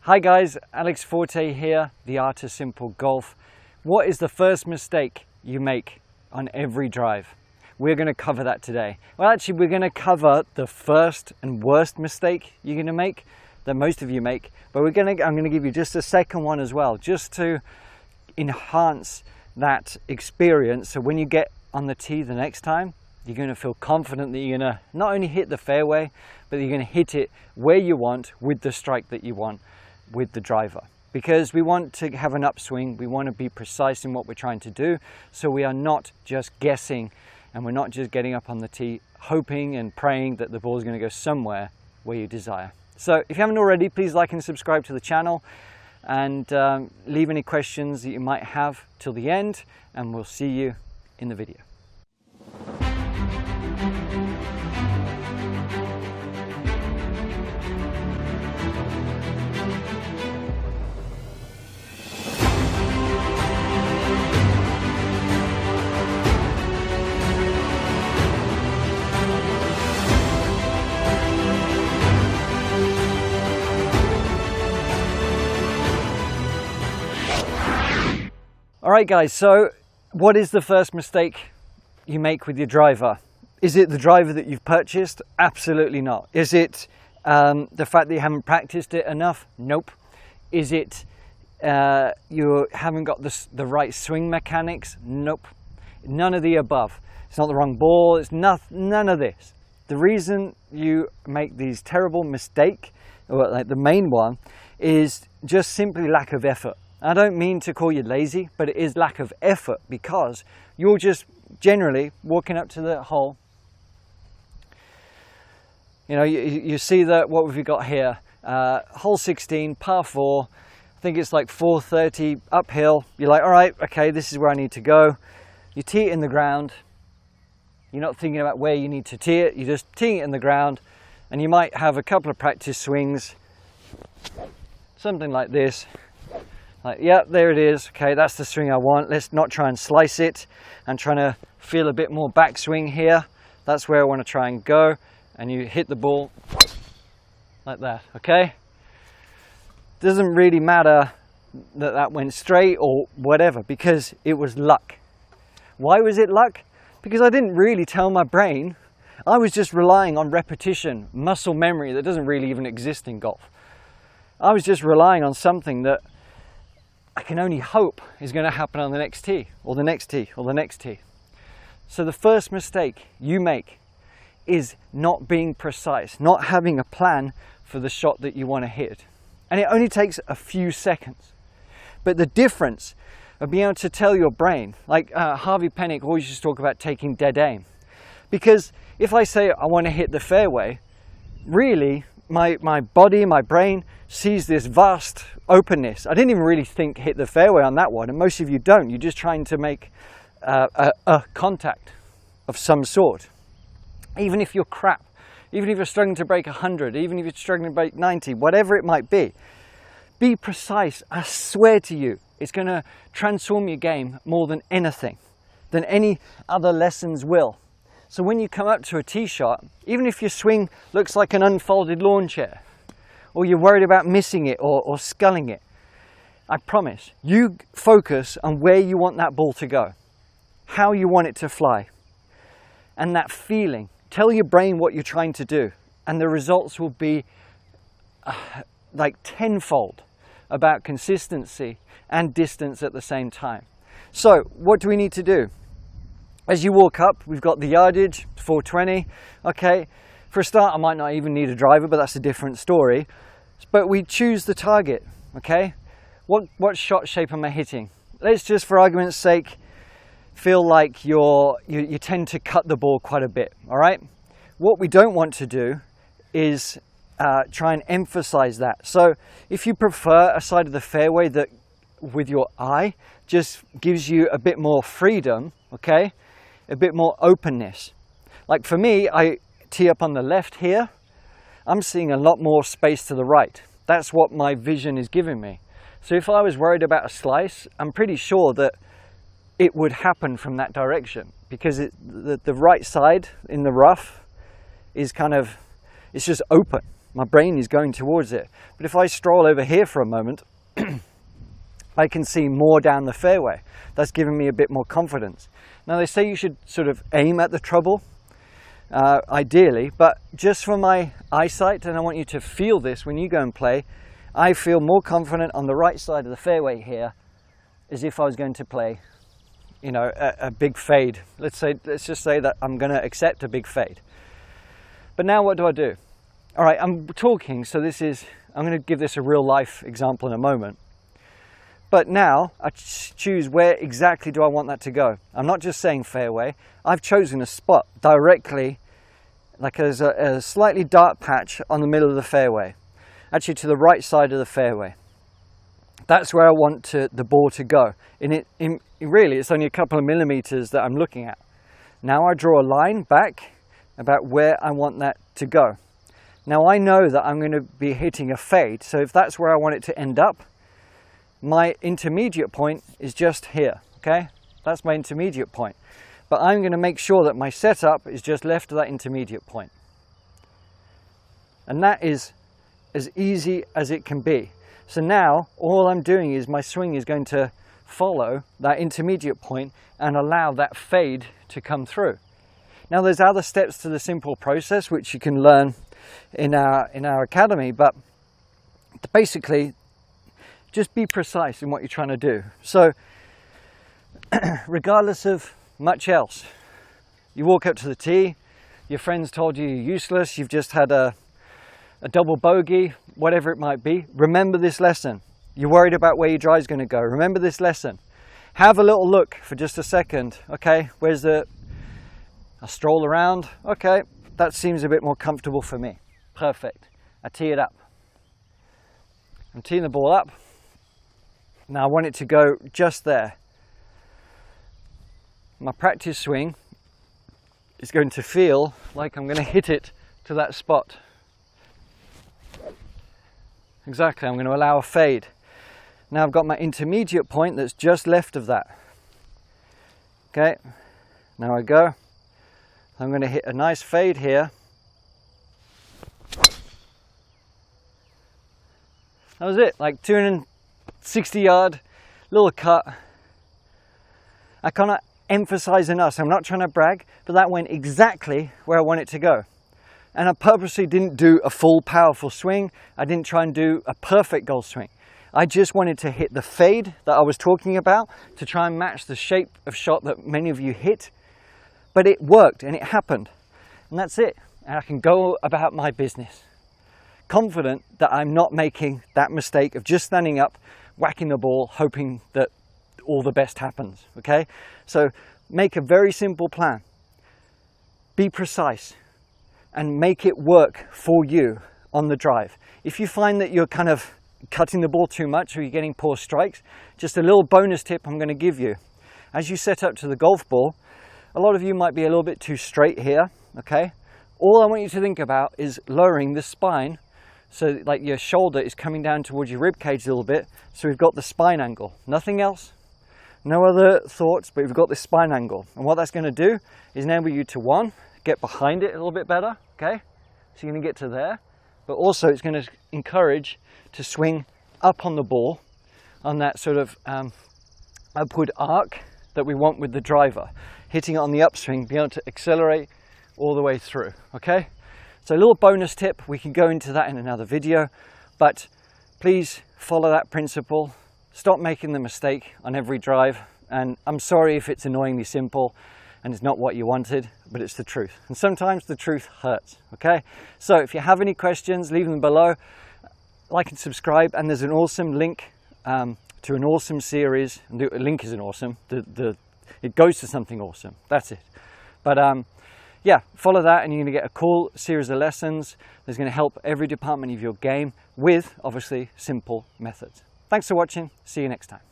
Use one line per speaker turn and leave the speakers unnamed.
Hi guys, Alex Fortey here, the Art of Simple Golf. What is the first mistake you make on every drive? We're going to cover that today. Well, actually, we're going to cover the first and worst mistake you're going to make, that most of you make, but I'm going to give you just a second one as well, just to enhance that experience. So when you get on the tee the next time, you're going to feel confident that you're going to not only hit the fairway, but you're going to hit it where you want with the strike that you want with the driver. Because we want to have an upswing, we want to be precise in what we're trying to do, so we are not just guessing and we're not just getting up on the tee hoping and praying that the ball is going to go somewhere where you desire. So if you haven't already, please like and subscribe to the channel, and leave any questions that you might have till the end, and we'll see you in the video. Alright guys, so what is the first mistake you make with your driver? Is it the driver that you've purchased? Absolutely not. Is it the fact that you haven't practiced it enough? Nope. Is it you haven't got the right swing mechanics? Nope. None of the above. It's not the wrong ball, it's none of this. The reason you make these terrible mistakes, or like the main one, is just simply lack of effort. I don't mean to call you lazy, but it is lack of effort, because you're just generally walking up to the hole. You know, you see that, what have we got here? Hole 16, par 4. I think it's like 430 uphill. You're like, all right, okay, this is where I need to go. You tee it in the ground. You're not thinking about where you need to tee it. You're just teeing it in the ground, and you might have a couple of practice swings, something like this. Like, yeah, there it is. Okay, that's the swing I want. Let's not try and slice it. I'm trying to feel a bit more backswing here. That's where I want to try and go. And you hit the ball like that, okay? Doesn't really matter that that went straight or whatever, because it was luck. Why was it luck? Because I didn't really tell my brain. I was just relying on repetition, muscle memory that doesn't really even exist in golf. I was just relying on something that I can only hope is going to happen on the next tee, or the next tee, or the next tee. So the first mistake you make is not being precise, not having a plan for the shot that you want to hit. And it only takes a few seconds. But the difference of being able to tell your brain, like Harvey Penick always used to talk about taking dead aim. Because if I say I want to hit the fairway, really my body, my brain sees this vast openness. I didn't even really think hit the fairway on that one, and most of you don't. You're just trying to make a contact of some sort. Even if you're crap, even if you're struggling to break 100, even if you're struggling to break 90, whatever it might be precise. I swear to you, it's going to transform your game more than anything, than any other lessons will. So when you come up to a tee shot, even if your swing looks like an unfolded lawn chair, or you're worried about missing it or sculling it, I promise, you focus on where you want that ball to go, how you want it to fly, and that feeling. Tell your brain what you're trying to do, and the results will be like tenfold about consistency and distance at the same time. So what do we need to do? As you walk up, we've got the yardage, 420. Okay, for a start, I might not even need a driver, but that's a different story. But we choose the target, okay? What shot shape am I hitting? Let's just, for argument's sake, feel like you tend to cut the ball quite a bit, all right? What we don't want to do is try and emphasize that. So if you prefer a side of the fairway that, with your eye, just gives you a bit more freedom, okay? A bit more openness. Like for me, I tee up on the left here. I'm seeing a lot more space to the right. That's what my vision is giving me. So if I was worried about a slice, I'm pretty sure that it would happen from that direction, because the right side in the rough is kind of, it's just open. my brain is going towards it. But if I stroll over here for a moment, I can see more down the fairway. That's giving me a bit more confidence. Now they say you should sort of aim at the trouble, ideally, but just for my eyesight, and I want you to feel this when you go and play, I feel more confident on the right side of the fairway here as if I was going to play, you know, a big fade. Let's just say that I'm going to accept a big fade. But now what do I do? All right, I'm talking, so I'm going to give this a real life example in a moment. But now I choose where exactly do I want that to go. I'm not just saying fairway. I've chosen a spot directly, like there's a slightly dark patch on the middle of the fairway, actually to the right side of the fairway. That's where I want the ball to go. Really, it's only a couple of millimeters that I'm looking at. Now I draw a line back about where I want that to go. Now I know that I'm going to be hitting a fade, so if that's where I want it to end up, my intermediate point is just here, okay? That's my intermediate point. But I'm going to make sure that my setup is just left of that intermediate point. And that is as easy as it can be. So now all I'm doing is my swing is going to follow that intermediate point and allow that fade to come through. Now there's other steps to the simple process which you can learn in our academy, but basically just be precise in what you're trying to do. So regardless of much else, you walk up to the tee, your friends told you you're useless, you've just had a double bogey, whatever it might be, remember this lesson. You're worried about where your drive's going to go, remember this lesson. Have a little look for just a second. Okay, I stroll around, okay, that seems a bit more comfortable for me. Perfect. I tee it up. I'm teeing the ball up. Now I want it to go just there. My practice swing is going to feel like I'm going to hit it to that spot. Exactly, I'm going to allow a fade. Now I've got my intermediate point that's just left of that. Okay, now I go. I'm going to hit a nice fade here. That was it, like 260 yard, little cut. I cannot emphasize enough, so I'm not trying to brag, but that went exactly where I want it to go. And I purposely didn't do a full powerful swing. I didn't try and do a perfect golf swing. I just wanted to hit the fade that I was talking about to try and match the shape of shot that many of you hit. But it worked and it happened. And that's it. And I can go about my business, confident that I'm not making that mistake of just standing up, whacking the ball, hoping that all the best happens. Okay? So make a very simple plan. Be precise and make it work for you on the drive. If you find that you're kind of cutting the ball too much or you're getting poor strikes, just a little bonus tip I'm going to give you. As you set up to the golf ball, a lot of you might be a little bit too straight here, okay? All I want you to think about is lowering the spine so like your shoulder is coming down towards your rib cage a little bit, so we've got the spine angle. Nothing else, no other thoughts, but we've got this spine angle. And what that's going to do is enable you to, one, get behind it a little bit better, okay? So you're going to get to there, but also it's going to encourage to swing up on the ball on that sort of upward arc that we want with the driver. Hitting it on the upswing, being able to accelerate all the way through, okay? So a little bonus tip, we can go into that in another video, but please follow that principle. Stop making the mistake on every drive, and I'm sorry if it's annoyingly simple and it's not what you wanted, but it's the truth. And sometimes the truth hurts, okay? So if you have any questions, leave them below. Like and subscribe, and there's an awesome link to an awesome series. The link isn't awesome, it goes to something awesome, that's it. But yeah, follow that and you're going to get a cool series of lessons that's going to help every department of your game with, obviously, simple methods. Thanks for watching, see you next time.